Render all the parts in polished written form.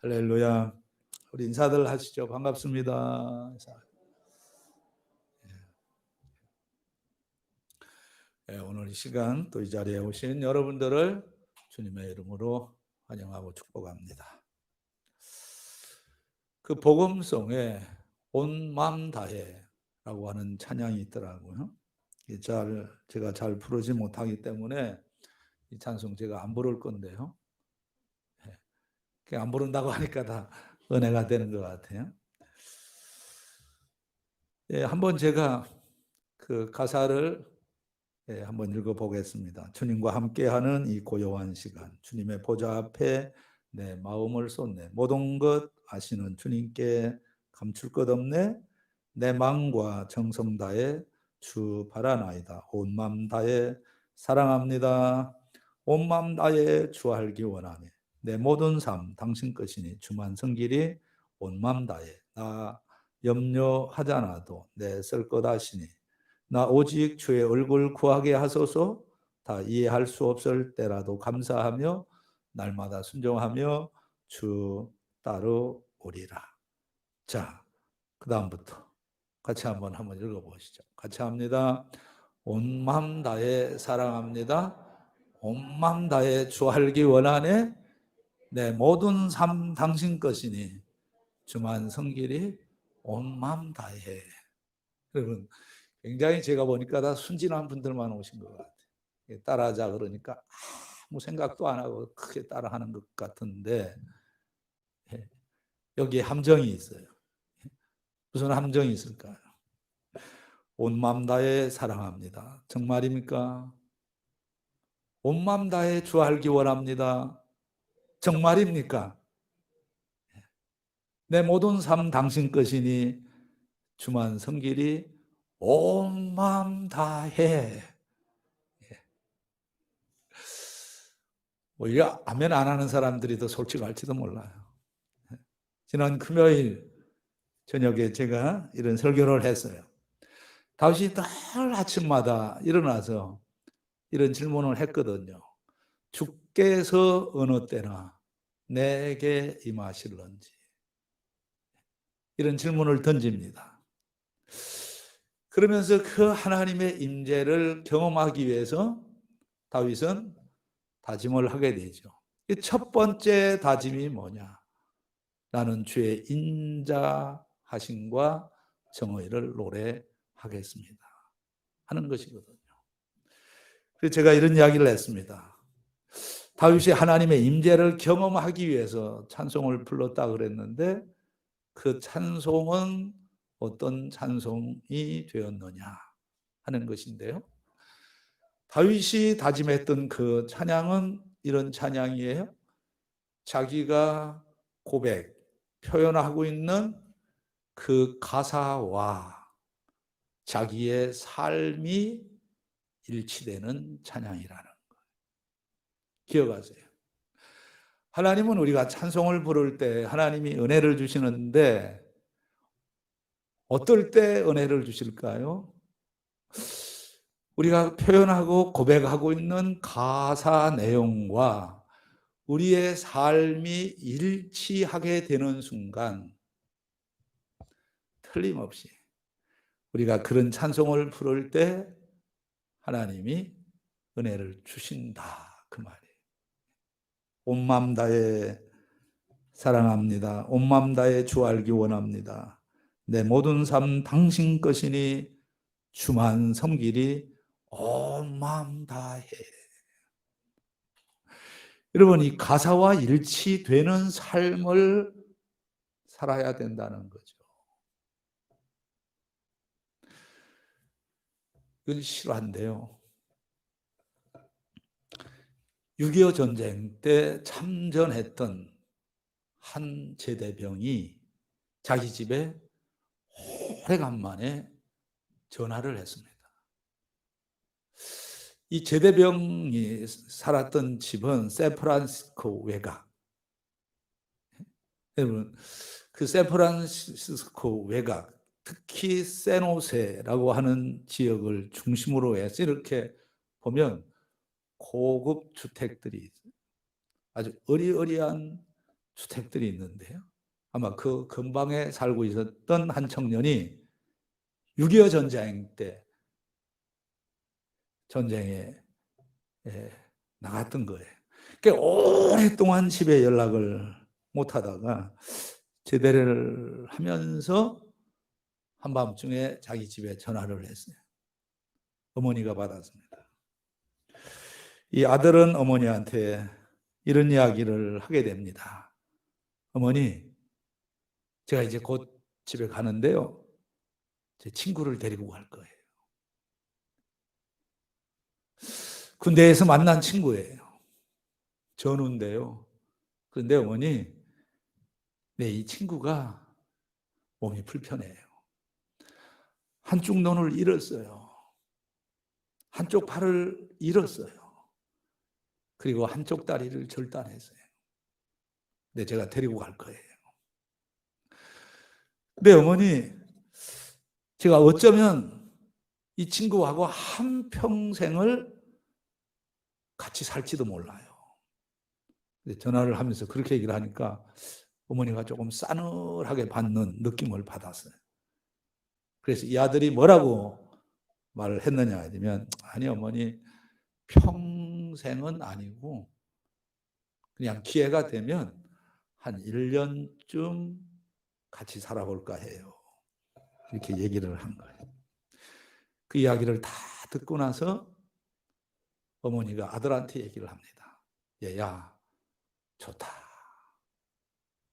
할렐루야. 우리 인사들 하시죠. 반갑습니다. 오늘 이 시간 또 이 자리에 오신 여러분들을 주님의 이름으로 환영하고 축복합니다. 그 복음송에 온 마음 다해라고 하는 찬양이 있더라고요. 제가 잘 부르지 못하기 때문에 이 찬송 제가 안 부를 건데요. 안 부른다고 하니까 다 은혜가 되는 것 같아요. 한번 제가 그 가사를 한번 읽어보겠습니다. 주님과 함께하는 이 고요한 시간, 주님의 보좌 앞에 내 마음을 쏟네. 모든 것 아시는 주님께 감출 것 없네. 내 마음과 정성 다해 주 바라나이다. 온 마음 다해 사랑합니다. 온 마음 다해 주 알기 원하네. 내 모든 삶 당신 것이니 주만 성길이 온 마음 다해 나 염려하지 않아도 내 쓸 것 아시니 나 오직 주의 얼굴 구하게 하소서. 다 이해할 수 없을 때라도 감사하며 날마다 순종하며 주 따르오리라. 자, 그 다음부터 같이 한번 읽어보시죠. 같이 합니다. 온 마음 다해 사랑합니다. 온 마음 다해 주 알기 원하네. 내 모든 삶 당신 것이니 주만 성길이 온 마음 다해. 여러분, 굉장히 제가 보니까 다 순진한 분들만 오신 것 같아요. 따라하자 그러니까 아무 생각도 안 하고 크게 따라하는 것 같은데 여기에 함정이 있어요. 무슨 함정이 있을까요? 온 마음 다해 사랑합니다. 정말입니까? 온 마음 다해 주 알기 원합니다. 정말입니까? 내 모든 삶 당신 것이니 주만 성길이 온 마음 다해. 오히려 아멘 안 하는 사람들이 더 솔직할지도 몰라요. 지난 금요일 저녁에 제가 이런 설교를 했어요. 다윗이 늘 아침마다 일어나서 이런 질문을 했거든요. 주께서 어느 때나 내게 임하실런지. 이런 질문을 던집니다. 그러면서 그 하나님의 임재를 경험하기 위해서 다윗은 다짐을 하게 되죠. 첫 번째 다짐이 뭐냐? 나는 주의 인자하심과 정의를 노래하겠습니다 하는 것이거든요. 그래서 제가 이런 이야기를 했습니다. 다윗이 하나님의 임재를 경험하기 위해서 찬송을 불렀다 그랬는데 그 찬송은 어떤 찬송이 되었느냐 하는 것인데요. 다윗이 다짐했던 그 찬양은 이런 찬양이에요. 자기가 고백, 표현하고 있는 그 가사와 자기의 삶이 일치되는 찬양이라는 거예요. 기억하세요. 하나님은 우리가 찬송을 부를 때 하나님이 은혜를 주시는데 어떨 때 은혜를 주실까요? 우리가 표현하고 고백하고 있는 가사 내용과 우리의 삶이 일치하게 되는 순간 틀림없이 우리가 그런 찬송을 부를 때 하나님이 은혜를 주신다 그 말이에요. 온 마음 다해 사랑합니다. 온 마음 다해 주 알기 원합니다. 내 모든 삶 당신 것이니 주만 섬기리 온 마음 다해. 여러분, 이 가사와 일치되는 삶을 살아야 된다는 거죠. 이건 실화인데요. 6.25 전쟁 때 참전했던 한 제대병이 자기 집에 오래간만에 전화를 했습니다. 이 제대병이 살았던 집은 샌프란시스코 외곽. 여러분, 그 샌프란시스코 외곽, 특히 샌호세라고 하는 지역을 중심으로 해서 이렇게 보면 고급 주택들이 있어요. 아주 어리어리한 주택들이 있는데요. 아마 그 근방에 살고 있었던 한 청년이 6.25 전쟁 때 전쟁에 나갔던 거예요. 그러니까 오랫동안 집에 연락을 못 하다가 제대를 하면서 한밤중에 자기 집에 전화를 했어요. 어머니가 받았습니다. 이 아들은 어머니한테 이런 이야기를 하게 됩니다. 어머니, 제가 이제 곧 집에 가는데요. 제 친구를 데리고 갈 거예요. 군대에서 만난 친구예요. 전우인데요. 그런데 어머니, 네, 이 친구가 몸이 불편해요. 한쪽 눈을 잃었어요. 한쪽 팔을 잃었어요. 그리고 한쪽 다리를 절단했어요. 근데 제가 데리고 갈 거예요. 근데 어머니, 제가 어쩌면 이 친구하고 한평생을 같이 살지도 몰라요. 근데 전화를 하면서 그렇게 얘기를 하니까 어머니가 조금 싸늘하게 받는 느낌을 받았어요. 그래서 이 아들이 뭐라고 말을 했느냐 하면, 아니 어머니, 평생은 아니고 그냥 기회가 되면 한 1년쯤 같이 살아볼까 해요. 이렇게 얘기를 한 거예요. 그 이야기를 다 듣고 나서 어머니가 아들한테 얘기를 합니다. 얘야, 좋다.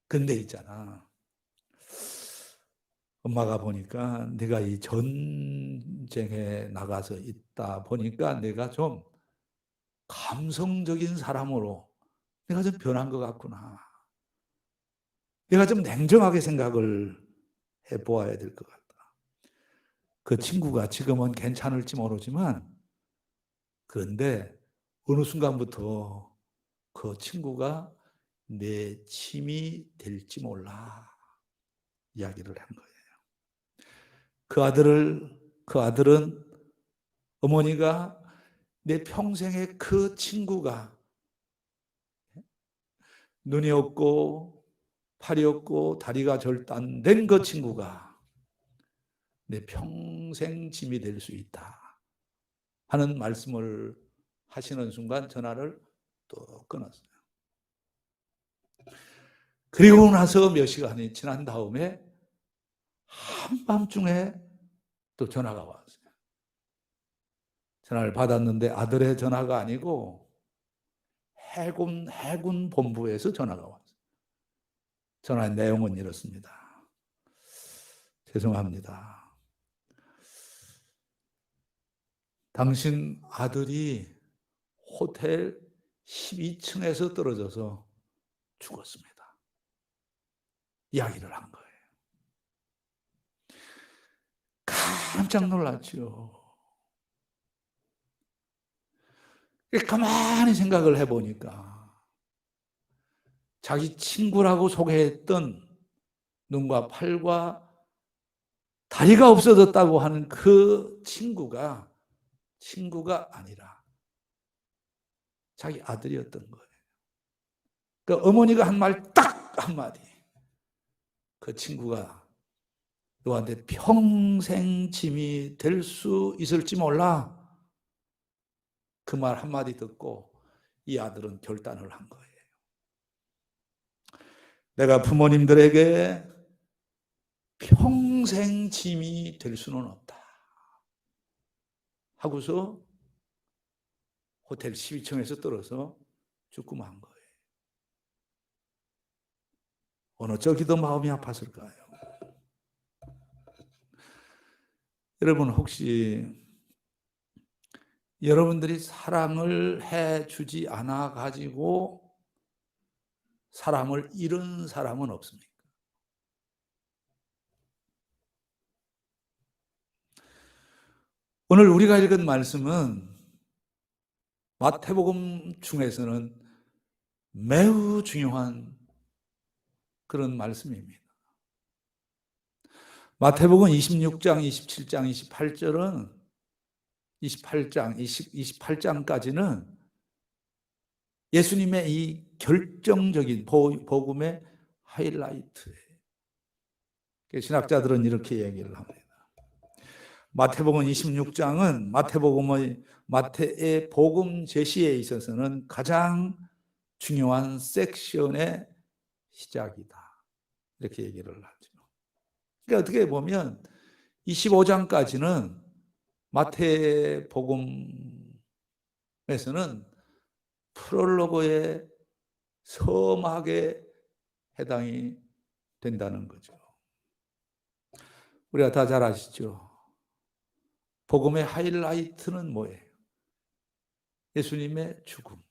근데 있잖아. 엄마가 보니까 네가 이 전쟁에 나가서 있다 보니까 내가 좀 감성적인 사람으로 내가 좀 변한 것 같구나. 내가 좀 냉정하게 생각을 해보아야 될 것 같다. 그 친구가 지금은 괜찮을지 모르지만 그런데 어느 순간부터 그 친구가 내 침이 될지 몰라 이야기를 한 거예요. 그 아들은 어머니가 내 평생에 그 친구가 눈이 없고 팔이 없고 다리가 절단된 그 친구가 내 평생 짐이 될 수 있다 하는 말씀을 하시는 순간 전화를 또 끊었어요. 그리고 나서 몇 시간이 지난 다음에 한밤중에 또 전화가 왔어요. 전화를 받았는데 아들의 전화가 아니고 해군 본부에서 전화가 왔어요. 전화의 내용은 이렇습니다. 죄송합니다. 당신 아들이 호텔 12층에서 떨어져서 죽었습니다. 이야기를 한 거예요. 깜짝 놀랐죠. 가만히 생각을 해보니까 자기 친구라고 소개했던 눈과 팔과 다리가 없어졌다고 하는 그 친구가 아니라 자기 아들이었던 거예요. 그 어머니가 한 말 딱 한마디. 그 친구가 너한테 평생 짐이 될 수 있을지 몰라. 그 말 한마디 듣고 이 아들은 결단을 한 거예요. 내가 부모님들에게 평생 짐이 될 수는 없다. 하고서 호텔 12층에서 떨어서 죽고 만 거예요. 어느 쪽이 더 마음이 아팠을까요? 여러분 혹시 여러분들이 사랑을 해주지 않아 가지고 사람을 잃은 사람은 없습니까? 오늘 우리가 읽은 말씀은 마태복음 중에서는 매우 중요한 그런 말씀입니다. 마태복음 26장, 27장, 28절은 28장까지는 예수님의 이 결정적인 복음의 하이라이트예요. 신학자들은 이렇게 얘기를 합니다. 마태복음 26장은 마태의 복음 제시에 있어서는 가장 중요한 섹션의 시작이다. 이렇게 얘기를 하죠. 그러니까 어떻게 보면 25장까지는 마태복음에서는 프롤로그의 서막에 해당이 된다는 거죠. 우리가 다 잘 아시죠? 복음의 하이라이트는 뭐예요? 예수님의 죽음,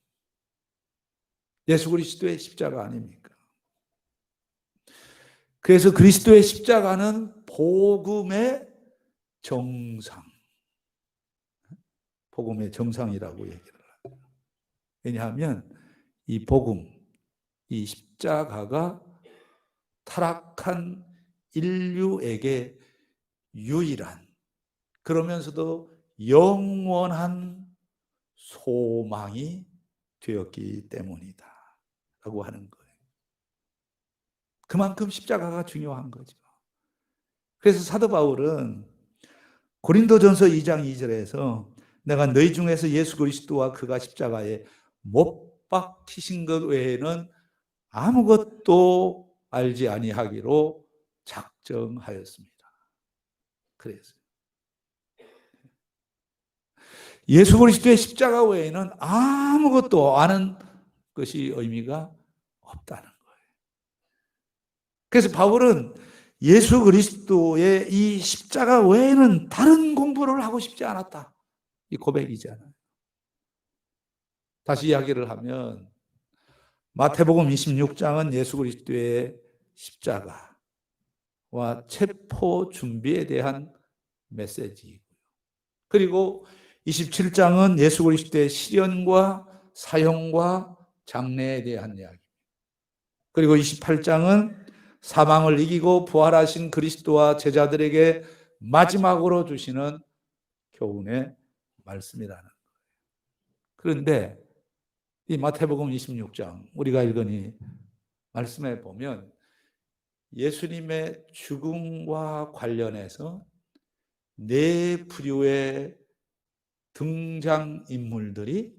예수 그리스도의 십자가 아닙니까? 그래서 그리스도의 십자가는 복음의 정상, 복음의 정상이라고 얘기를 해요. 왜냐하면 이 복음, 이 십자가가 타락한 인류에게 유일한, 그러면서도 영원한 소망이 되었기 때문이다 라고 하는 거예요. 그만큼 십자가가 중요한 거죠. 그래서 사도 바울은 고린도전서 2장 2절에서 내가 너희 중에서 예수 그리스도와 그가 십자가에 못 박히신 것 외에는 아무것도 알지 아니하기로 작정하였습니다. 그래서 예수 그리스도의 십자가 외에는 아무것도 아는 것이 의미가 없다는 거예요. 그래서 바울은 예수 그리스도의 이 십자가 외에는 다른 공부를 하고 싶지 않았다. 이 고백이잖아요. 다시 이야기를 하면 마태복음 26장은 예수 그리스도의 십자가와 체포 준비에 대한 메시지이고요. 그리고 27장은 예수 그리스도의 시련과 사형과 장례에 대한 이야기. 그리고 28장은 사망을 이기고 부활하신 그리스도와 제자들에게 마지막으로 주시는 교훈의 말씀이라는 거예요. 그런데 이 마태복음 26장 우리가 읽으니 말씀해 보면 예수님의 죽음과 관련해서 네 부류의 등장인물들이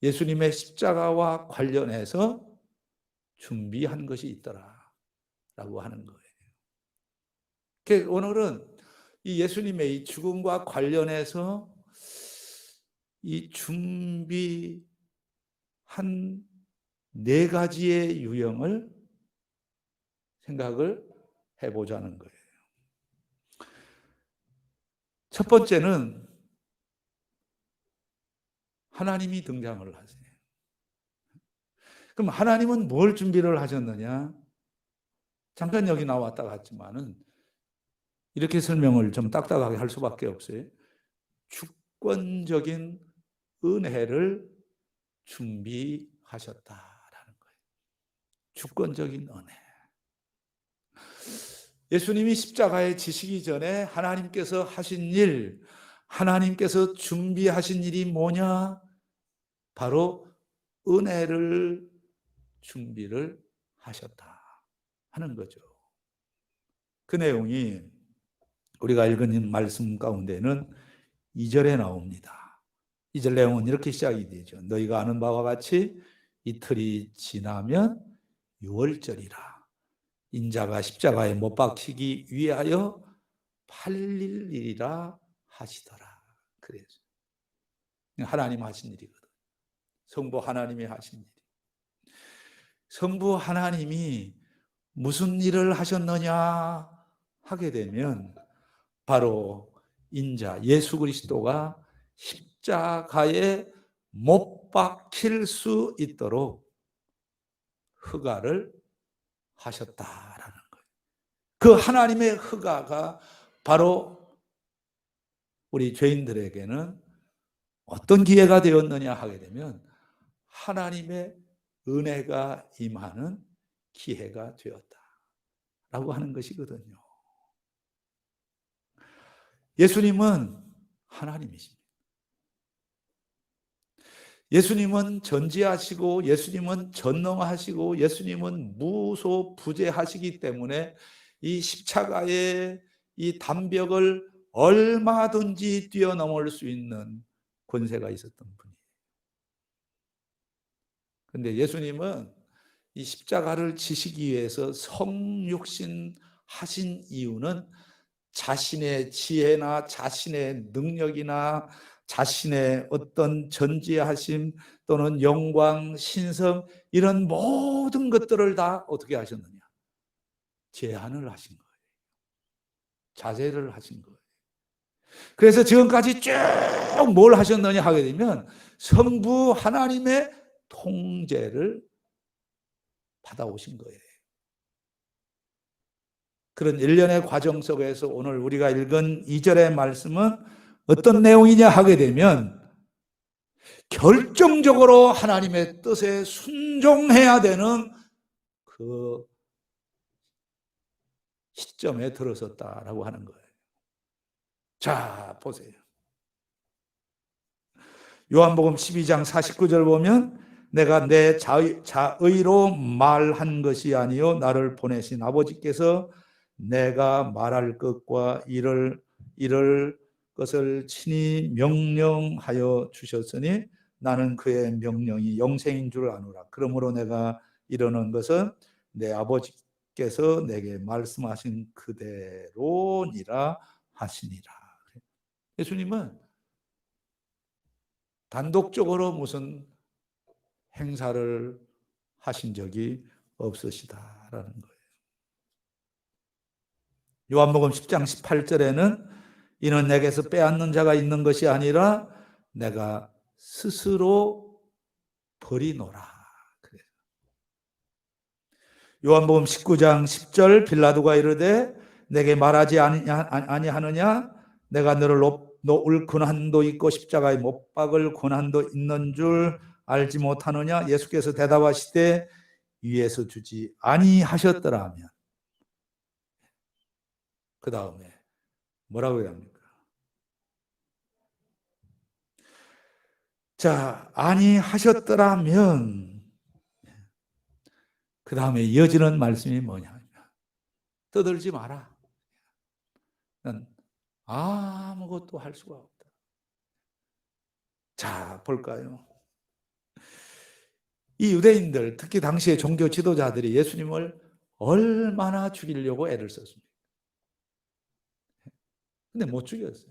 예수님의 십자가와 관련해서 준비한 것이 있더라라고 하는 거예요. 오늘은 이 예수님의 이 죽음과 관련해서 이 준비한 네 가지의 유형을 생각을 해보자는 거예요. 첫 번째는 하나님이 등장을 하세요. 그럼 하나님은 뭘 준비를 하셨느냐? 잠깐 여기 나왔다 갔지만은 이렇게 설명을 좀 딱딱하게 할 수밖에 없어요. 주권적인 은혜를 준비하셨다라는 거예요. 주권적인 은혜. 예수님이 십자가에 지시기 전에 하나님께서 하신 일, 하나님께서 준비하신 일이 뭐냐? 바로 은혜를 준비를 하셨다 하는 거죠. 그 내용이 우리가 읽은 말씀 가운데는 2절에 나옵니다. 2절 내용은 이렇게 시작이 되죠. 너희가 아는 바와 같이 이틀이 지나면 유월절이라. 인자가 십자가에 못 박히기 위하여 팔릴 일이라 하시더라. 그래서 하나님 하신 일이거든. 성부 하나님이 하신 일. 성부 하나님이 무슨 일을 하셨느냐 하게 되면 바로 인자 예수 그리스도가 십자가에 못 박힐 수 있도록 허가를 하셨다라는 거예요. 그 하나님의 허가가 바로 우리 죄인들에게는 어떤 기회가 되었느냐 하게 되면 하나님의 은혜가 임하는 기회가 되었다라고 하는 것이거든요. 예수님은 하나님이십니다. 예수님은 전지하시고 예수님은 전능하시고 예수님은 무소부재하시기 때문에 이 십자가의 이 담벽을 얼마든지 뛰어넘을 수 있는 권세가 있었던 분이에요. 그런데 예수님은 이 십자가를 지시기 위해서 성육신 하신 이유는 자신의 지혜나 자신의 능력이나 자신의 어떤 전지하심 또는 영광, 신성 이런 모든 것들을 다 어떻게 하셨느냐? 제한을 하신 거예요. 자제를 하신 거예요. 그래서 지금까지 쭉 뭘 하셨느냐 하게 되면 성부 하나님의 통제를 받아오신 거예요. 그런 일련의 과정 속에서 오늘 우리가 읽은 2절의 말씀은 어떤 내용이냐 하게 되면 결정적으로 하나님의 뜻에 순종해야 되는 그 시점에 들어섰다라고 하는 거예요. 자, 보세요. 요한복음 12장 49절 보면 내가 내 자의로 말한 것이 아니요 나를 보내신 아버지께서 내가 말할 것과 이를 것을 친히 명령하여 주셨으니 나는 그의 명령이 영생인 줄 아노라. 그러므로 내가 이르는 것은 내 아버지께서 내게 말씀하신 그대로니라 하시니라. 예수님은 단독적으로 무슨 행사를 하신 적이 없으시다라는 거예요. 요한복음 10장 18절에는 이는 내게서 빼앗는 자가 있는 것이 아니라 내가 스스로 버리노라. 그래요. 요한복음 19장 10절 빌라도가 이르되 내게 말하지 아니하느냐 내가 너를 놓을 권한도 있고 십자가에 못 박을 권한도 있는 줄 알지 못하느냐? 예수께서 대답하시되 위에서 주지 아니하셨더라면 그 다음에 뭐라고 해야 합니까? 자, 아니하셨더라면 그 다음에 이어지는 말씀이 뭐냐? 떠들지 마라. 난 아무것도 할 수가 없다. 자, 볼까요? 이 유대인들, 특히 당시의 종교 지도자들이 예수님을 얼마나 죽이려고 애를 썼습니까? 근데 못 죽였어요.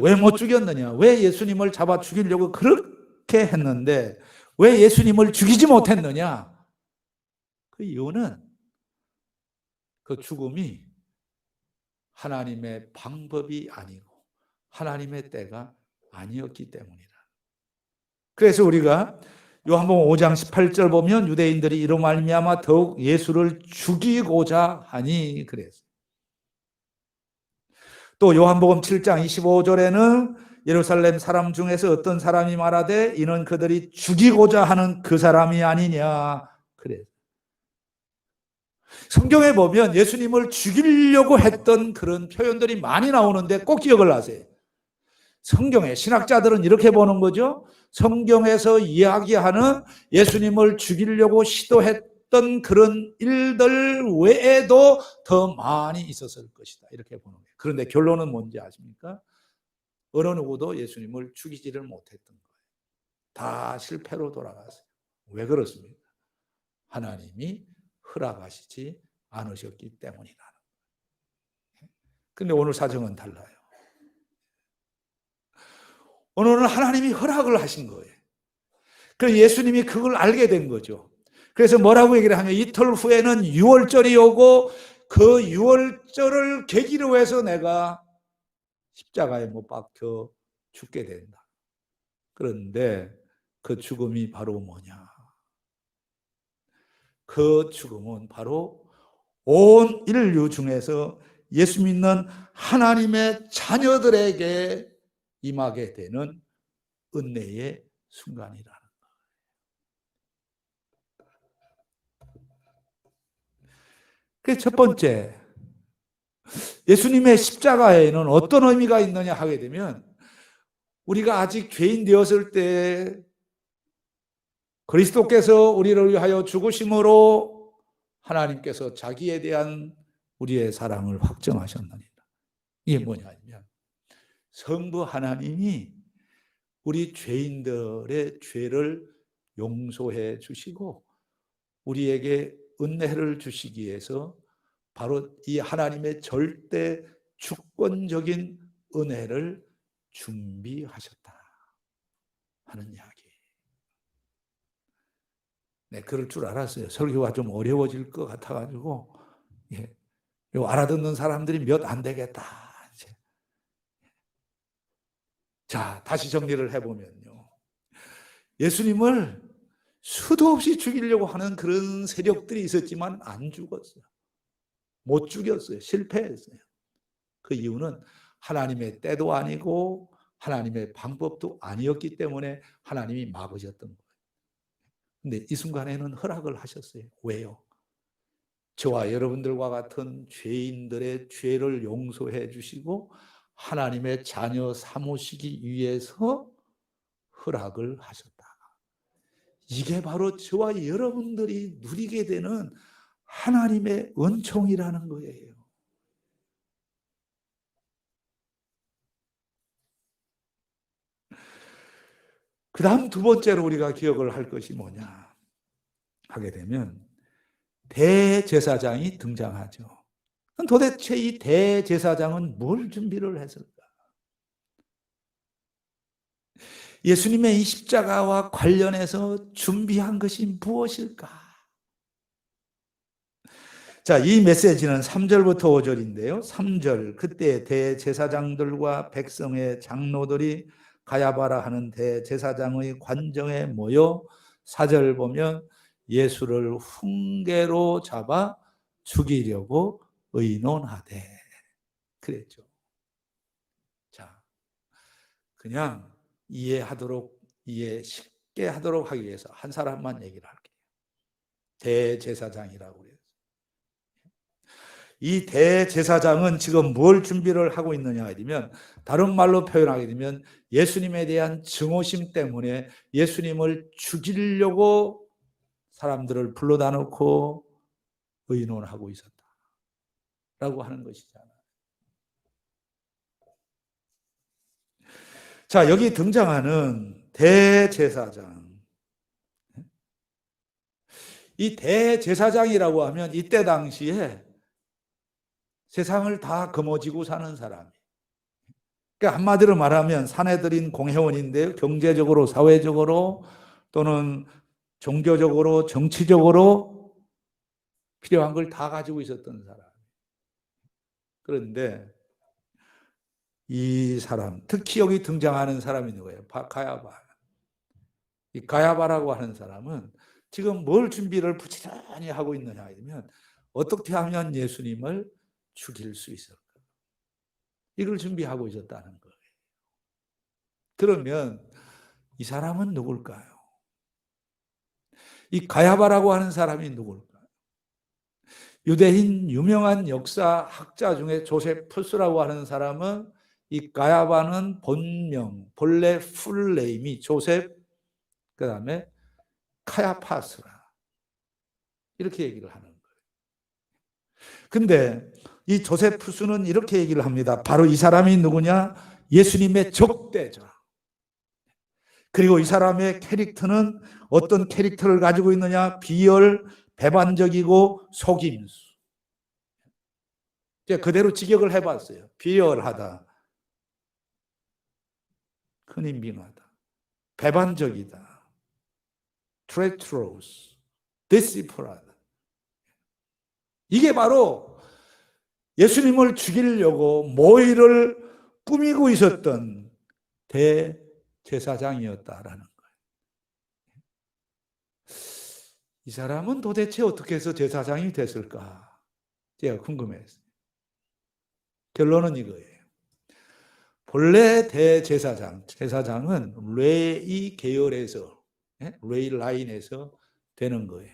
왜 못 죽였느냐? 왜 예수님을 잡아 죽이려고 그렇게 했는데 왜 예수님을 죽이지 못했느냐? 그 이유는 그 죽음이 하나님의 방법이 아니고 하나님의 때가 아니었기 때문이다. 그래서 우리가 요한복음 5장 18절 보면 유대인들이 이로 말미암아 더욱 예수를 죽이고자 하니 그랬어요. 또 요한복음 7장 25절에는 예루살렘 사람 중에서 어떤 사람이 말하되 이는 그들이 죽이고자 하는 그 사람이 아니냐 그랬어요. 성경에 보면 예수님을 죽이려고 했던 그런 표현들이 많이 나오는데 꼭 기억을 하세요. 성경에 신학자들은 이렇게 보는 거죠. 성경에서 이야기하는 예수님을 죽이려고 시도했던 그런 일들 외에도 더 많이 있었을 것이다. 이렇게 보는 거예요. 그런데 결론은 뭔지 아십니까? 어느 누구도 예수님을 죽이지를 못했던 거예요. 다 실패로 돌아갔어요. 왜 그렇습니까? 하나님이 허락하시지 않으셨기 때문이라는 거예요. 근데 오늘 사정은 달라요. 오늘은 하나님이 허락을 하신 거예요. 그래서 예수님이 그걸 알게 된 거죠. 그래서 뭐라고 얘기를 하면 이틀 후에는 유월절이 오고 그 유월절을 계기로 해서 내가 십자가에 못 박혀 죽게 된다. 그런데 그 죽음이 바로 뭐냐? 그 죽음은 바로 온 인류 중에서 예수 믿는 하나님의 자녀들에게 임하게 되는 은혜의 순간이라는 거예요. 그래서 첫 번째, 예수님의 십자가에는 어떤 의미가 있느냐 하게 되면 우리가 아직 죄인 되었을 때 그리스도께서 우리를 위하여 죽으심으로 하나님께서 자기에 대한 우리의 사랑을 확정하셨느니라. 이게 뭐냐면 성부 하나님이 우리 죄인들의 죄를 용서해 주시고 우리에게 은혜를 주시기 위해서 바로 이 하나님의 절대 주권적인 은혜를 준비하셨다 하는 이야기. 네, 그럴 줄 알았어요. 설교가 좀 어려워질 것 같아가지고 예, 알아듣는 사람들이 몇 안 되겠다. 이제. 자, 다시 정리를 해보면요. 예수님을 수도 없이 죽이려고 하는 그런 세력들이 있었지만 안 죽었어요. 못 죽였어요. 실패했어요. 그 이유는 하나님의 때도 아니고 하나님의 방법도 아니었기 때문에 하나님이 막으셨던 거예요. 근데 이 순간에는 허락을 하셨어요. 왜요? 저와 여러분들과 같은 죄인들의 죄를 용서해 주시고 하나님의 자녀 삼으시기 위해서 허락을 하셨다. 이게 바로 저와 여러분들이 누리게 되는 하나님의 은총이라는 거예요. 그 다음 두 번째로 우리가 기억을 할 것이 뭐냐 하게 되면 대제사장이 등장하죠. 도대체 이 대제사장은 뭘 준비를 했을까? 예수님의 이 십자가와 관련해서 준비한 것이 무엇일까? 자, 이 메시지는 3절부터 5절인데요. 3절, 그때 대제사장들과 백성의 장로들이 가야바라 하는 대제사장의 관정에 모여 4절 보면 예수를 훈계로 잡아 죽이려고 의논하되 그랬죠. 자, 그냥 이해 쉽게 하도록 하기 위해서 한 사람만 얘기를 할게요. 대제사장이라고 그래요. 이 대제사장은 지금 뭘 준비를 하고 있느냐 하면 다른 말로 표현하게 되면 예수님에 대한 증오심 때문에 예수님을 죽이려고 사람들을 불러다 놓고 의논하고 있었다라고 하는 것이잖아요. 자, 여기 등장하는 대제사장. 이 대제사장이라고 하면 이때 당시에 세상을 다 거머쥐고 사는 사람이. 그러니까 한마디로 말하면 사내들인 공회원인데요. 경제적으로, 사회적으로 또는 종교적으로, 정치적으로 필요한 걸 다 가지고 있었던 사람. 그런데 이 사람, 특히 여기 등장하는 사람이 누구예요? 가야바. 이 가야바라고 하는 사람은 지금 뭘 준비를 부지런히 하고 있느냐 하면 어떻게 하면 예수님을 죽일 수 있을까? 이걸 준비하고 있었다는 거예요. 그러면 이 사람은 누굴까요? 이 가야바라고 하는 사람이 누굴까요? 유대인 유명한 역사학자 중에 조세푸스라고 하는 사람은 이 가야바는 본명, 본래 풀네임이 조셉, 그 다음에 카야파스라 이렇게 얘기를 하는 거예요. 근데 이 조세푸스는 이렇게 얘기를 합니다. 바로 이 사람이 누구냐? 예수님의 적대자. 그리고 이 사람의 캐릭터는 어떤 캐릭터를 가지고 있느냐? 비열, 배반적이고 속임수. 제가 그대로 직역을 해봤어요. 비열하다, 큰인빙하다, 배반적이다, treacherous, deceitful하다. 이게 바로 예수님을 죽이려고 모의를 꾸미고 있었던 대제사장이었다라는 거예요. 이 사람은 도대체 어떻게 해서 제사장이 됐을까? 제가 궁금했어요. 결론은 이거예요. 본래 제사장은 레위 계열에서, 레위 라인에서 되는 거예요.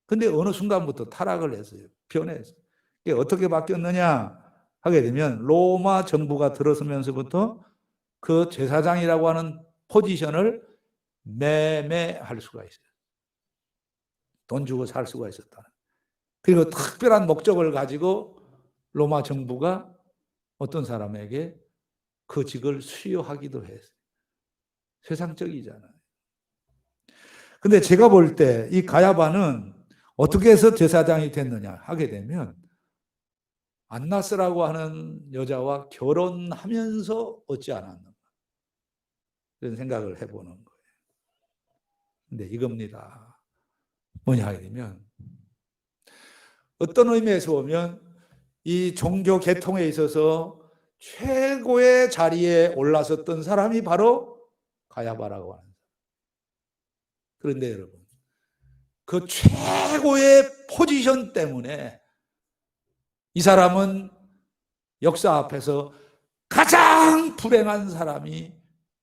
근데 어느 순간부터 타락을 했어요. 변했어요. 어떻게 바뀌었느냐 하게 되면 로마 정부가 들어서면서부터 그 제사장이라고 하는 포지션을 매매할 수가 있어요. 돈 주고 살 수가 있었다. 그리고 특별한 목적을 가지고 로마 정부가 어떤 사람에게 그 직을 수여하기도 했어요. 세상적이잖아요. 근데 제가 볼 때 이 가야바는 어떻게 해서 제사장이 됐느냐 하게 되면 안나스라고 하는 여자와 결혼하면서 얻지 않았는가 이런 생각을 해보는 거예요. 근데 이겁니다. 뭐냐 하면 어떤 의미에서 보면 이 종교 계통에 있어서 최고의 자리에 올라섰던 사람이 바로 가야바라고 하는 사람. 그런데 여러분, 그 최고의 포지션 때문에 이 사람은 역사 앞에서 가장 불행한 사람이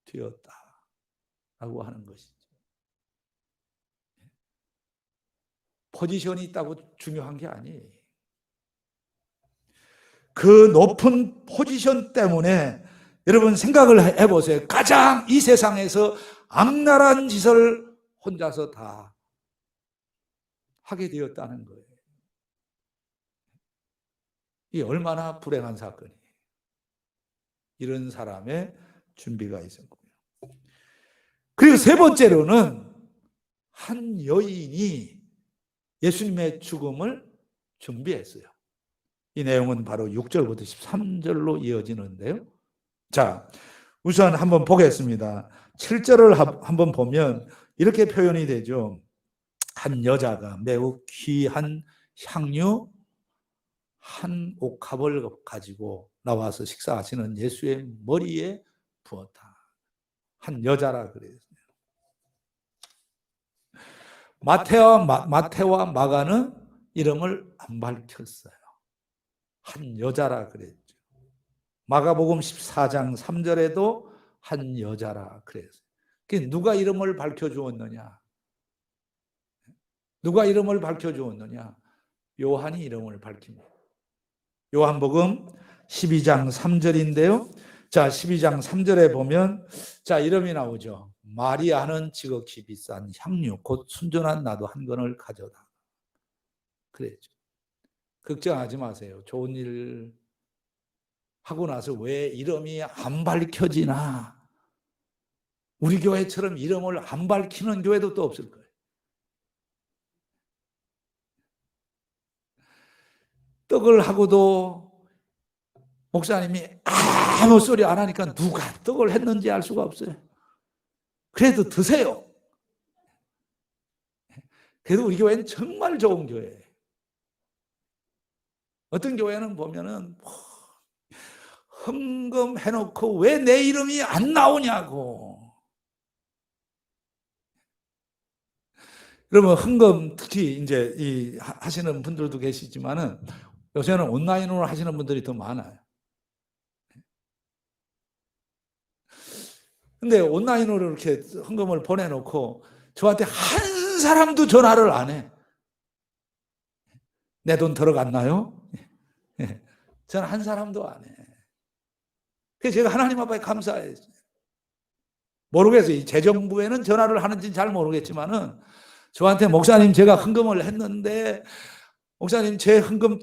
되었다라고 하는 것이죠. 포지션이 있다고 중요한 게 아니에요. 그 높은 포지션 때문에 여러분 생각을 해보세요. 가장 이 세상에서 악랄한 짓을 혼자서 다 하게 되었다는 거예요. 이 얼마나 불행한 사건이에요. 이런 사람의 준비가 있었고요. 그리고 세 번째로는 한 여인이 예수님의 죽음을 준비했어요. 이 내용은 바로 6절부터 13절로 이어지는데요. 자, 우선 한번 보겠습니다. 7절을 한번 보면 이렇게 표현이 되죠. 한 여자가 매우 귀한 향유 한 옥합을 가지고 나와서 식사하시는 예수의 머리에 부었다. 한 여자라 그랬어요. 마태와 마가는 이름을 안 밝혔어요. 한 여자라 그랬죠. 마가복음 14장 3절에도 한 여자라 그랬어요. 누가 이름을 밝혀주었느냐? 누가 이름을 밝혀주었느냐? 요한이 이름을 밝힙니다. 요한복음 12장 3절인데요. 자, 12장 3절에 보면 자, 이름이 나오죠. 마리아는 지극히 비싼 향유 곧 순전한 나도 한 건을 가져다. 그랬죠. 걱정하지 마세요. 좋은 일 하고 나서 왜 이름이 안 밝혀지나? 우리 교회처럼 이름을 안 밝히는 교회도 또 없을 거예요. 떡을 하고도 목사님이 아무 소리 안 하니까 누가 떡을 했는지 알 수가 없어요. 그래도 드세요. 그래도 우리 교회는 정말 좋은 교회예요. 어떤 교회는 보면은 헌금 해놓고 왜 내 이름이 안 나오냐고. 그러면 헌금 특히 이제 하시는 분들도 계시지만은 요새는 온라인으로 하시는 분들이 더 많아요. 근데 온라인으로 이렇게 헌금을 보내놓고 저한테 한 사람도 전화를 안 해. 내 돈 들어갔나요? 저는 한 사람도 안 해. 그래서 제가 하나님 앞에 감사해요. 모르겠어요. 재정부에는 전화를 하는지는 잘 모르겠지만은 저한테 목사님 제가 헌금을 했는데 목사님 제 헌금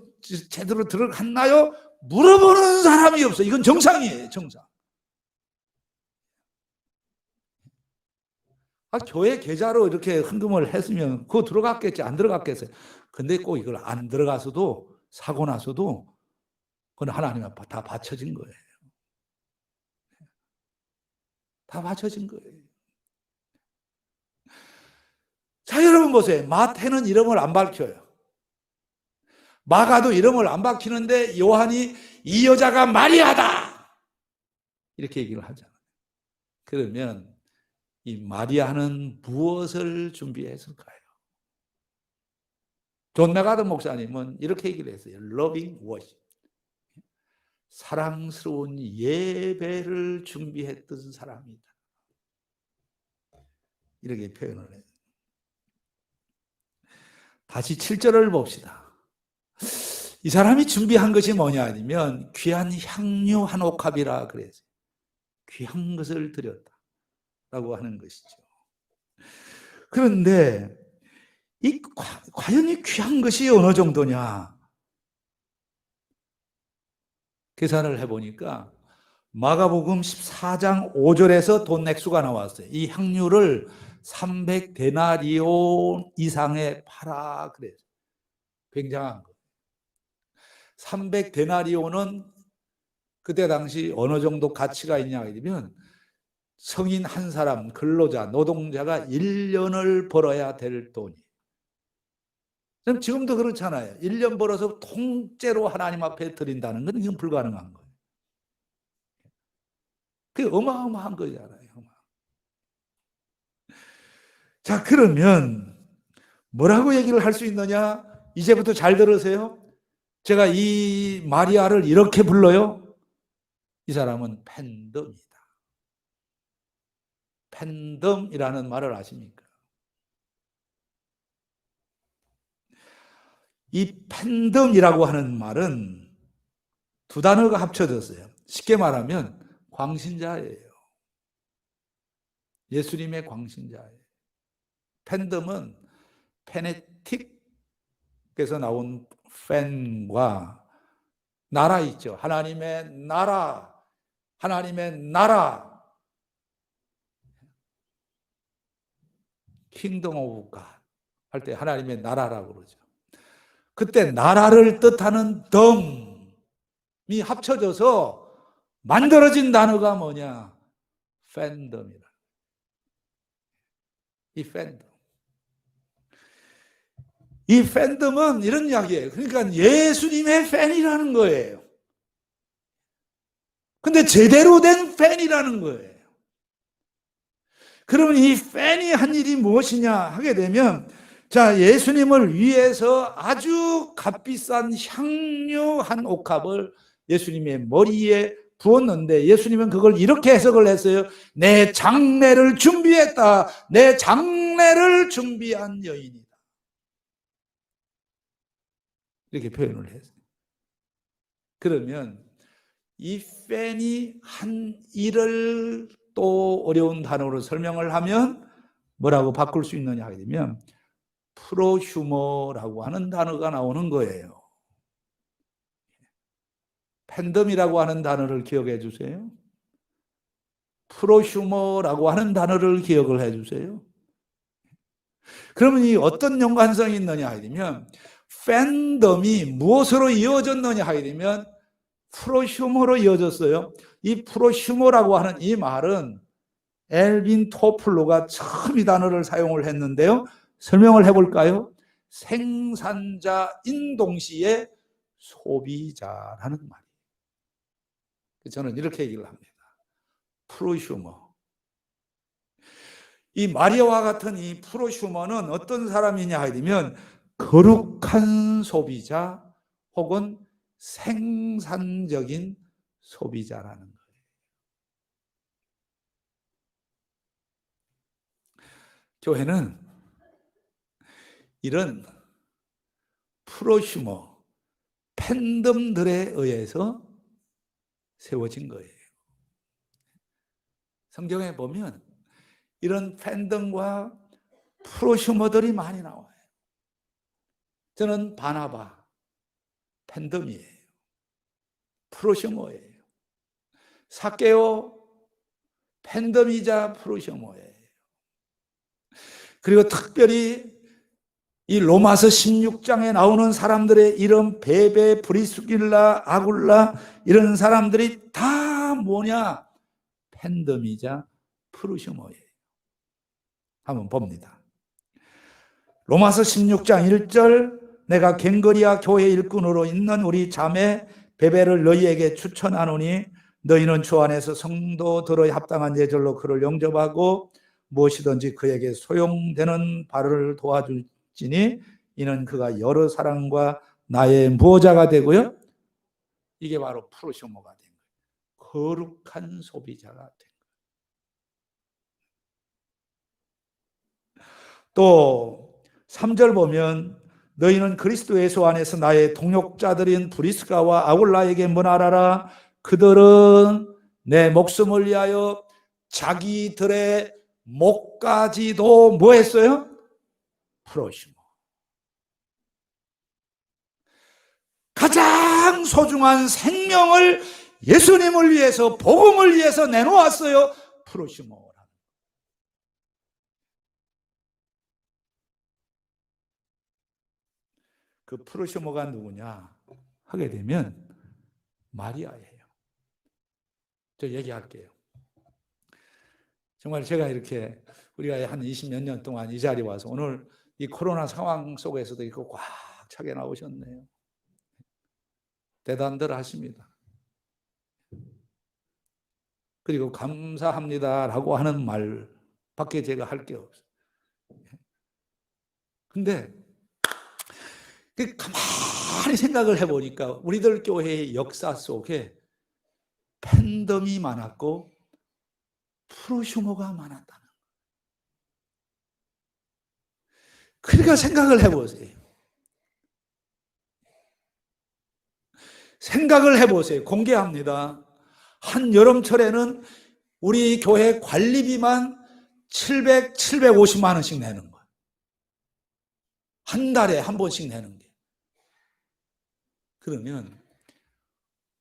제대로 들어갔나요? 물어보는 사람이 없어요. 이건 정상이에요. 정상. 교회 계좌로 이렇게 헌금을 했으면 그거 들어갔겠지 안 들어갔겠어요. 근데 꼭 이걸 안 들어가서도 사고 나서도 그건 하나님 앞에 다 바쳐진 거예요. 다 바쳐진 거예요. 자, 여러분 보세요. 마태는 이름을 안 밝혀요. 마가도 이름을 안 밝히는데 요한이 이 여자가 마리아다 이렇게 얘기를 하잖아요. 그러면 이 마리아는 무엇을 준비했을까요? 존 메가드 목사님은 이렇게 얘기를 했어요. Loving worship. 사랑스러운 예배를 준비했던 사람이다. 이렇게 표현을 해요. 다시 7절을 봅시다. 이 사람이 준비한 것이 뭐냐 하면 귀한 향유 한 옥합이라 그랬어요. 귀한 것을 드렸다라고 하는 것이죠. 그런데 과연 이 귀한 것이 어느 정도냐? 계산을 해보니까 마가복음 14장 5절에서 돈 액수가 나왔어요. 이 향유를 300데나리온 이상에 팔아 그래요. 굉장한 거. 300데나리온은 그때 당시 어느 정도 가치가 있냐 하면 성인 한 사람, 근로자, 노동자가 1년을 벌어야 될 돈이. 지금도 그렇잖아요. 1년 벌어서 통째로 하나님 앞에 드린다는 건 이건 불가능한 거예요. 그게 어마어마한 거잖아요. 자, 그러면 뭐라고 얘기를 할 수 있느냐? 이제부터 잘 들으세요. 제가 이 마리아를 이렇게 불러요. 이 사람은 팬덤이다. 팬덤이라는 말을 아십니까? 이 팬덤이라고 하는 말은 두 단어가 합쳐졌어요. 쉽게 말하면 광신자예요. 예수님의 광신자예요. 팬덤은 페네틱에서 나온 팬과 나라 있죠. 하나님의 나라, 하나님의 나라. 킹덤 오브 갓 할 때 하나님의 나라라고 그러죠. 그때 나라를 뜻하는 덤이 합쳐져서 만들어진 단어가 뭐냐? 팬덤이라. 이 팬덤. 이 팬덤은 이런 이야기예요. 그러니까 예수님의 팬이라는 거예요. 근데 제대로 된 팬이라는 거예요. 그러면 이 팬이 한 일이 무엇이냐 하게 되면, 자, 예수님을 위해서 아주 값비싼 향유 한 옥합을 예수님의 머리에 부었는데, 예수님은 그걸 이렇게 해석을 했어요. 내 장례를 준비했다. 내 장례를 준비한 여인이다. 이렇게 표현을 했어요. 그러면 이 팬이 한 일을 또 어려운 단어로 설명을 하면 뭐라고 바꿀 수 있느냐 하게 되면 프로휴머라고 하는 단어가 나오는 거예요. 팬덤이라고 하는 단어를 기억해 주세요. 프로휴머라고 하는 단어를 기억을 해 주세요. 그러면 이 어떤 연관성이 있느냐 하게 되면 팬덤이 무엇으로 이어졌느냐 하게 되면 프로휴머로 이어졌어요. 이 프로휴머라고 하는 이 말은 엘빈 토플로가 처음 이 단어를 사용을 했는데요. 설명을 해볼까요? 생산자인 동시에 소비자라는 말이에요. 저는 이렇게 얘기를 합니다. 프로휴머. 이 마리아와 같은 이 프로휴머는 어떤 사람이냐 하면 거룩한 소비자 혹은 생산적인 소비자라는 거예요. 교회는 이런 프로휴머, 팬덤들에 의해서 세워진 거예요. 성경에 보면 이런 팬덤과 프로휴머들이 많이 나와요. 저는 바나바, 팬덤이에요. 프로휴머예요. 삭개오, 팬덤이자 프로휴머예요. 그리고 특별히 이 로마서 16장에 나오는 사람들의 이름, 베베, 브리스길라, 아굴라, 이런 사람들이 다 뭐냐? 팬덤이자 프로휴머예요. 한번 봅니다. 로마서 16장 1절, 내가 갱거리아 교회 일꾼으로 있는 우리 자매 베베를 너희에게 추천하노니 너희는 주 안에서 성도들의 합당한 예절로 그를 영접하고 무엇이든지 그에게 소용되는 바를 도와줄지니 이는 그가 여러 사람과 나의 무호자가 되고요. 이게 바로 프로휴머가 된 거예요. 거룩한 소비자가 된 거예요. 또 3절 보면 너희는 그리스도 예수 안에서 나의 동역자들인 브리스가와 아굴라에게 뭐하라. 그들은 내 목숨을 위하여 자기들의 목까지도 뭐 했어요? 풀어주고. 가장 소중한 생명을 예수님을 위해서, 복음을 위해서 내놓았어요. 프로시모. 그 프로시모가 누구냐 하게 되면 마리아예요. 저 얘기할게요. 정말 제가 이렇게 우리가 한 20몇 년 동안 이 자리에 와서 오늘 이 코로나 상황 속에서도 이거 꽉 차게 나오셨네요. 대단들 하십니다. 그리고 감사합니다라고 하는 말밖에 제가 할 게 없어요. 근데 가만히 생각을 해보니까 우리들 교회의 역사 속에 팬덤이 많았고 프로슈머가 많았다는 거예요. 그러니까 생각을 해보세요. 생각을 해보세요. 공개합니다. 한 여름철에는 우리 교회 관리비만 750만 원씩 내는 거예요. 한 달에 한 번씩 내는 게. 그러면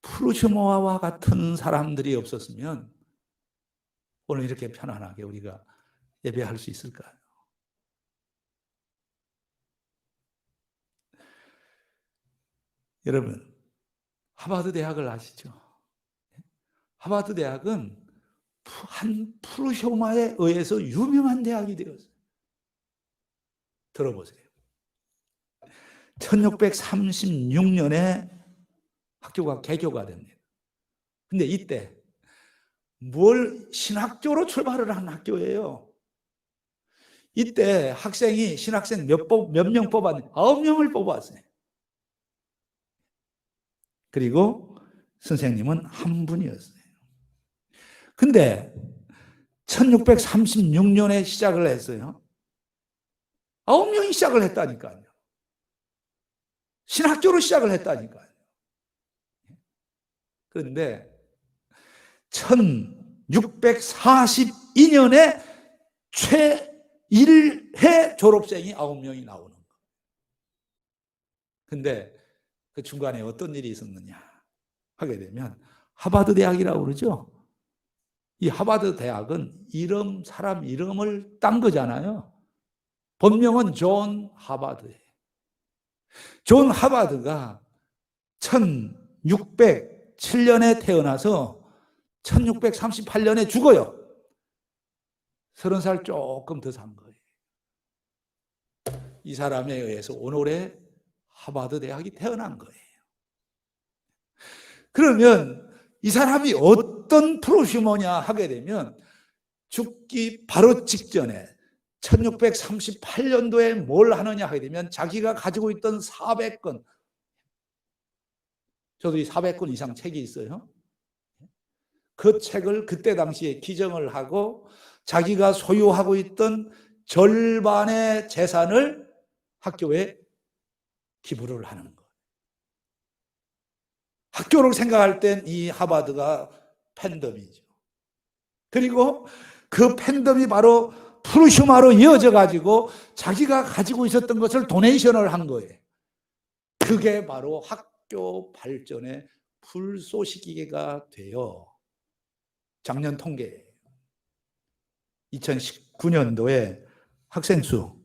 프루시모아와 같은 사람들이 없었으면 오늘 이렇게 편안하게 우리가 예배할 수 있을까요? 여러분, 하버드 대학을 아시죠? 하버드 대학은 한 프루시모아에 의해서 유명한 대학이 되었어요. 들어보세요. 1636년에 학교가 개교가 됩니다. 근데 이때 뭘 신학교로 출발을 한 학교예요. 이때 학생이 신학생 몇 명 뽑았는데 9명을 뽑았어요. 그리고 선생님은 한 분이었어요. 근데 1636년에 시작을 했어요. 9명이 시작을 했다니까요. 신학교로 시작을 했다니까요. 그런데 1642년에 제1회 졸업생이 9명이 나오는 거예요. 근데 그 중간에 어떤 일이 있었느냐 하게 되면 하버드 대학이라고 그러죠. 이 하버드 대학은 사람 이름을 딴 거잖아요. 본명은 존 하버드예요. 존 하버드가 1607년에 태어나서 1638년에 죽어요. 30살 조금 더 산 거예요. 이 사람에 의해서 오늘의 하버드 대학이 태어난 거예요. 그러면 이 사람이 어떤 프로슈머냐 하게 되면 죽기 바로 직전에 1638년도에 뭘 하느냐 하게 되면 자기가 가지고 있던 400권, 저도 이 400권 이상 책이 있어요. 그 책을 그때 당시에 기증을 하고 자기가 소유하고 있던 절반의 재산을 학교에 기부를 하는 거예요. 학교를 생각할 땐 이 하버드가 팬덤이죠. 그리고 그 팬덤이 바로 프루슈마로 이어져 가지고 자기가 가지고 있었던 것을 도네이션을 한 거예요. 그게 바로 학교 발전의 불쏘시개가 되어 작년 통계예요. 2019년도에 학생 수,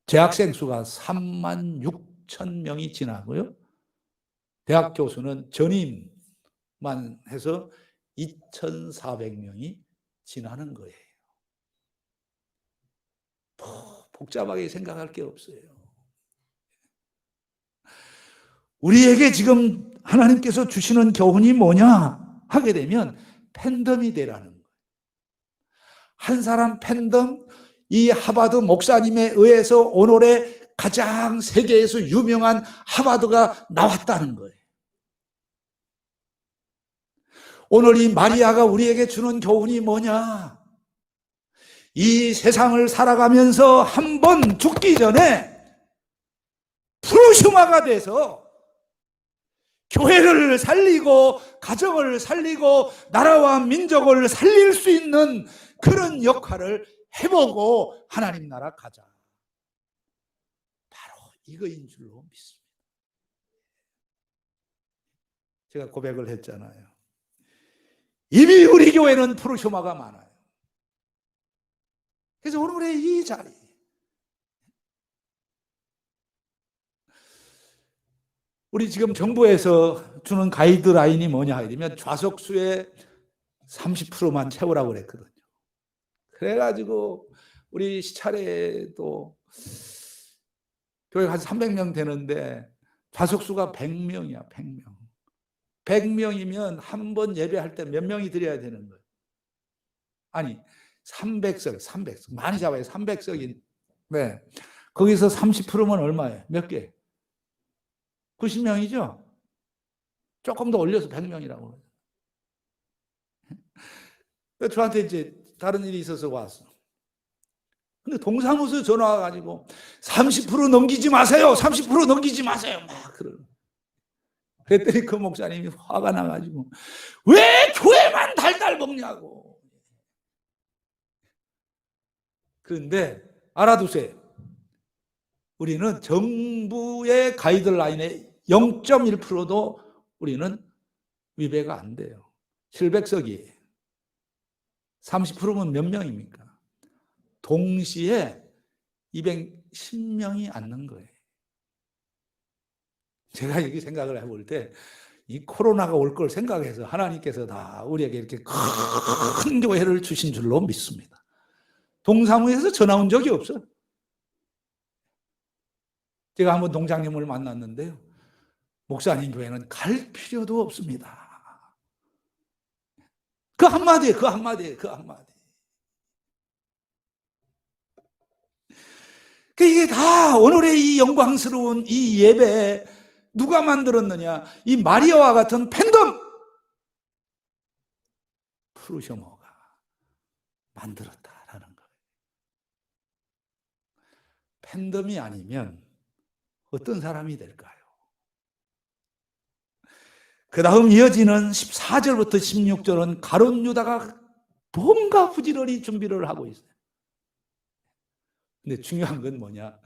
재학생 수가 3만 6천 명이 지나고요. 대학 교수는 전임만 해서 2,400명이 지나는 거예요. 복잡하게 생각할 게 없어요. 우리에게 지금 하나님께서 주시는 교훈이 뭐냐 하게 되면 팬덤이 되라는 거예요. 한 사람 팬덤, 이 하버드 목사님에 의해서 오늘의 가장 세계에서 유명한 하버드가 나왔다는 거예요. 오늘 이 마리아가 우리에게 주는 교훈이 뭐냐? 이 세상을 살아가면서 한 번 죽기 전에 프로슈마가 돼서 교회를 살리고 가정을 살리고 나라와 민족을 살릴 수 있는 그런 역할을 해보고 하나님 나라 가자. 바로 이거인 줄로 믿습니다. 제가 고백을 했잖아요. 이미 우리 교회는 프로쇼마가 많아요. 그래서 오늘의 이 자리, 우리 지금 정부에서 주는 가이드라인이 뭐냐 이러면 좌석수의 30%만 채우라고 그랬거든요. 그래가지고 우리 시차례도 교회 한 300명 되는데 좌석수가 100명이야. 100명. 100명이면 한 번 예배할 때 몇 명이 드려야 되는 거예요? 아니 300석 많이 잡아요. 300석인. 네. 거기서 30%면 얼마예요? 몇 개? 90명이죠? 조금 더 올려서 100명이라고. 저한테 이제 다른 일이 있어서 왔어. 근데 동사무소 전화 와가지고 30% 넘기지 마세요. 30% 넘기지 마세요. 막 그러고. 그랬더니 그 목사님이 화가 나가지고 왜 교회만 달달 먹냐고. 그런데 알아두세요. 우리는 정부의 가이드라인에 0.1%도 우리는 위배가 안 돼요. 700석이에요. 30%면 몇 명입니까? 동시에 210명이 앉는 거예요. 제가 여기 생각을 해볼 때 이 코로나가 올 걸 생각해서 하나님께서 다 우리에게 이렇게 큰 교회를 주신 줄로 믿습니다. 동사무에서 전화 온 적이 없어요. 제가 한번 동장님을 만났는데요. 목사님 교회는 갈 필요도 없습니다. 그 한마디에. 이게 다 오늘의 이 영광스러운 이 예배 누가 만들었느냐? 이 마리아와 같은 팬덤 프루쇼머가 만들었다라는 거예요. 팬덤이 아니면 어떤 사람이 될까요? 그 다음 이어지는 14절부터 16절은 가룟 유다가 뭔가 부지런히 준비를 하고 있어요. 근데 중요한 건 뭐냐?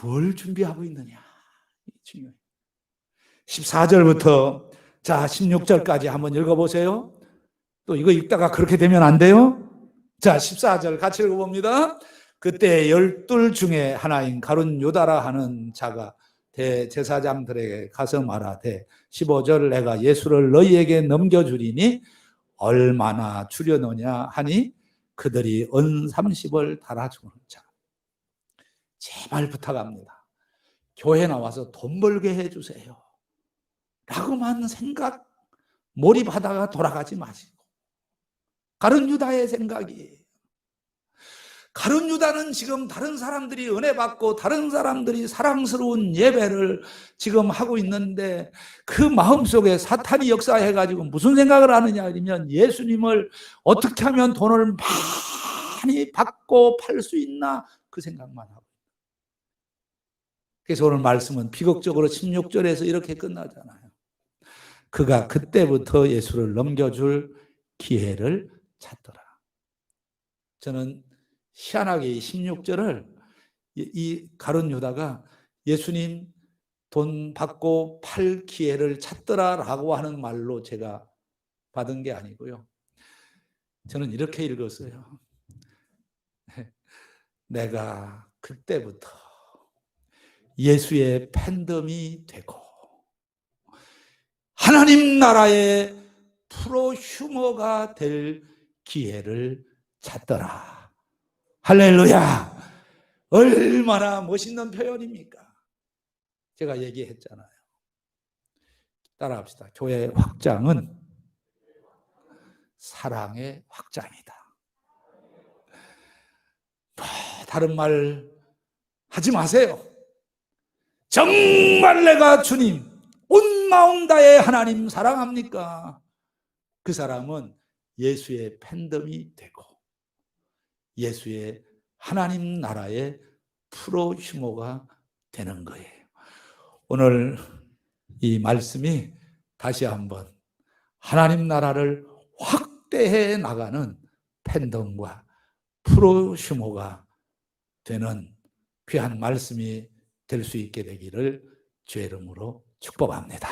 뭘 준비하고 있느냐? 중요해요. 14절부터 자 16절까지 한번 읽어보세요. 또 이거 읽다가 그렇게 되면 안 돼요. 자 14절 같이 읽어봅니다. 그때 12 중에 하나인 가룟 유다라 하는 자가 대제사장들에게 가서 말하되 15절 내가 예수를 너희에게 넘겨주리니 얼마나 주려느냐 하니 그들이 은 30을 달아주는 자. 제발 부탁합니다. 교회 나와서 돈 벌게 해주세요. 라고만 생각 몰입하다가 돌아가지 마시고 가룟 유다의 생각이에요. 가룟 유다는 지금 다른 사람들이 은혜 받고 다른 사람들이 사랑스러운 예배를 지금 하고 있는데 그 마음속에 사탄이 역사해가지고 무슨 생각을 하느냐 하면 예수님을 어떻게 하면 돈을 많이 받고 팔 수 있나 그 생각만 하고. 그래서 오늘 말씀은 비극적으로 16절에서 이렇게 끝나잖아요. 그가 그때부터 예수를 넘겨줄 기회를 찾더라. 저는 희한하게 이 16절을 이 가룟 유다가 예수님 돈 받고 팔 기회를 찾더라라고 하는 말로 제가 받은 게 아니고요. 저는 이렇게 읽었어요. 내가 그때부터 예수의 팬덤이 되고 하나님 나라의 프로휴머가 될 기회를 찾더라. 할렐루야. 얼마나 멋있는 표현입니까? 제가 얘기했잖아요. 따라합시다. 교회 확장은 사랑의 확장이다. 다른 말 하지 마세요. 정말 내가 주님 온 마음 다해 하나님 사랑합니까? 그 사람은 예수의 팬덤이 되고 예수의 하나님 나라의 프로휴머가 되는 거예요. 오늘 이 말씀이 다시 한번 하나님 나라를 확대해 나가는 팬덤과 프로슈머가 되는 귀한 말씀이 될 수 있게 되기를 주의 이름으로 축복합니다.